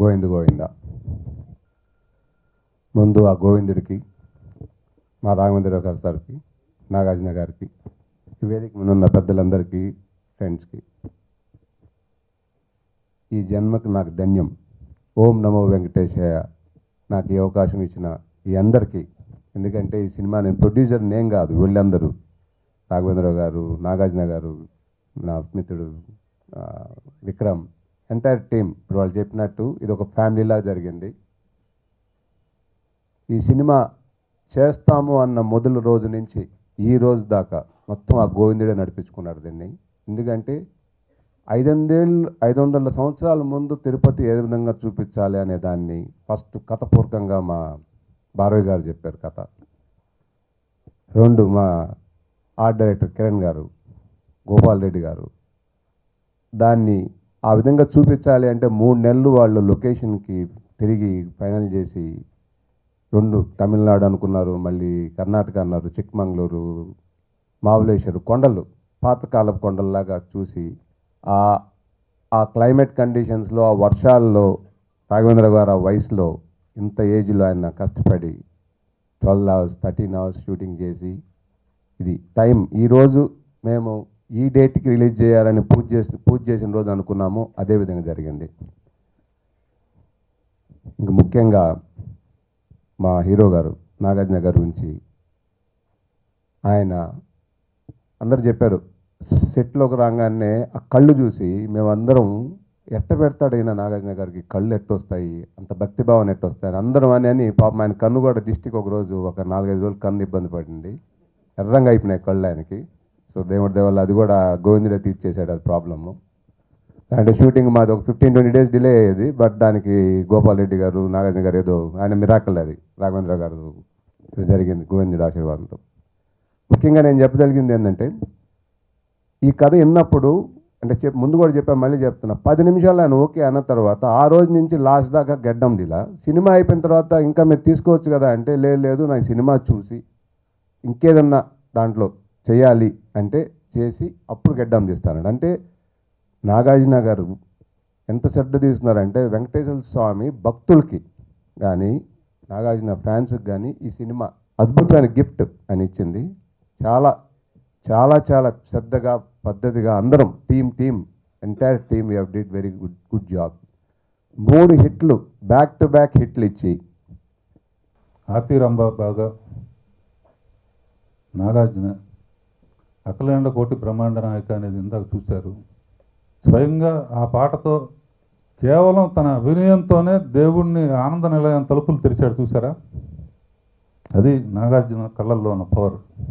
గోవింద గోవింద. ముందు ఆ గోవిందుడికి, మా రాఘవేంద్రరావు గారి సార్కి, నాగార్జున గారికి, ఈ వేదిక ముందున్న పెద్దలందరికీ, ఫ్రెండ్స్కి, ఈ జన్మకు నాకు ధన్యం. ఓం నమో వెంకటేశాయ. నాకు ఈ అవకాశం ఇచ్చిన ఈ అందరికీ, ఎందుకంటే ఈ సినిమా నేను ప్రొడ్యూసర్ నేను కాదు, వీళ్ళందరూ రాఘవేంద్రరావు గారు, నాగార్జున గారు, నా మిత్రుడు విక్రమ్, ఎంటైర్ టీమ్. ఇప్పుడు వాళ్ళు చెప్పినట్టు ఇది ఒక ఫ్యామిలీలా జరిగింది. ఈ సినిమా చేస్తాము అన్న మొదలు రోజు నుంచి ఈ రోజు దాకా మొత్తం ఆ గోవిందుడే నడిపించుకున్నాడు దీన్ని. ఎందుకంటే 500 సంవత్సరాల ముందు తిరుపతి ఏ విధంగా చూపించాలి అనే దాన్ని ఫస్ట్ కథపూర్వకంగా మా భార్గవి గారు చెప్పారు కథ. 2 మా ఆర్ట్ డైరెక్టర్ కిరణ్ గారు, గోపాల్ రెడ్డి గారు దాన్ని ఆ విధంగా చూపించాలి అంటే 3 నెలలు వాళ్ళు లొకేషన్కి తిరిగి ఫైనల్ చేసి 2 తమిళనాడు అనుకున్నారు, మళ్ళీ కర్ణాటక అన్నారు, చిక్మంగళూరు, మావులేశ్వరు కొండలు, పాతకాలపు కొండల్లాగా చూసి ఆ క్లైమేట్ కండిషన్స్లో, ఆ వర్షాల్లో రాఘవేంద్ర గారు ఆ వయసులో ఇంత ఏజ్లో ఆయన కష్టపడి 12 hours 13 hours షూటింగ్ చేసి ఇది టైం ఈరోజు మేము ఈ డేట్కి రిలీజ్ చేయాలని పూజ చేసిన రోజు అనుకున్నాము, అదేవిధంగా జరిగింది. ఇంక ముఖ్యంగా మా హీరో గారు నాగార్జున గారి గురించి ఆయన అందరు చెప్పారు, సెట్లోకి రాగానే ఆ కళ్ళు చూసి మేమందరం ఎట్ట పెడతాడు ఈయన నాగార్జున గారికి కళ్ళు ఎట్టొస్తాయి, అంత భక్తిభావం ఎట్టొస్తాయి అందరం అని పాపం ఆయన కన్ను కూడా డిస్టిక్ ఒకరోజు ఒక 4-5 రోజులు కన్ను ఇబ్బంది పడింది, ఎర్రంగా అయిపోయినాయి కళ్ళు ఆయనకి. సో దేవుడి దేవల్ల అది కూడా గోవిందుడే తీర్చేశాడు అది ప్రాబ్లము. అంటే షూటింగ్ మాది ఒక 15-20 days డిలే అయ్యేది, బట్ దానికి గోపాల్ రెడ్డి గారు, నాగార్జున గారు ఏదో ఆయన మిరాకల్ అది రాఘవేంద్ర గారు జరిగింది గోవిందుడి ఆశీర్వాదంతో. ముఖ్యంగా నేను చెప్పగలిగింది ఏంటంటే ఈ కథ విన్నప్పుడు అంటే ముందు కూడా చెప్పాను, మళ్ళీ చెప్తున్నా, 10 నిమిషాలు ఆయన ఓకే అన్న తర్వాత ఆ రోజు నుంచి లాస్ట్ దాకా గడ్డం దిలా. సినిమా అయిపోయిన తర్వాత ఇంకా మీరు తీసుకోవచ్చు కదా అంటే లేదు నాకు సినిమా చూసి ఇంకేదన్నా దాంట్లో చేయాలి అంటే చేసి అప్పుడు గడ్డం తీస్తానండి. అంటే నాగార్జున గారు ఎంత శ్రద్ధ తీసుకున్నారంటే వెంకటేశ్వర స్వామి భక్తులకి కానీ నాగార్జున ఫ్యాన్స్కి కానీ ఈ సినిమా అద్భుతమైన గిఫ్ట్ అని ఇచ్చింది. చాలా చాలా చాలా శ్రద్ధగా పద్ధతిగా అందరం team entire team we have did very good job. 3 హిట్లు బ్యాక్ టు బ్యాక్ హిట్లు ఇచ్చి ఆతిరంబ బాగా నాగార్జున అఖిలాండ కోటి బ్రహ్మాండ నాయక అనేది ఇందాక చూశారు. స్వయంగా ఆ పాటతో కేవలం తన అభినయంతోనే దేవుణ్ణి ఆనంద నిలయం తలుపులు తెరిచాడు, చూసారా? అది నాగార్జున కళ్ళల్లో ఉన్న పవర్.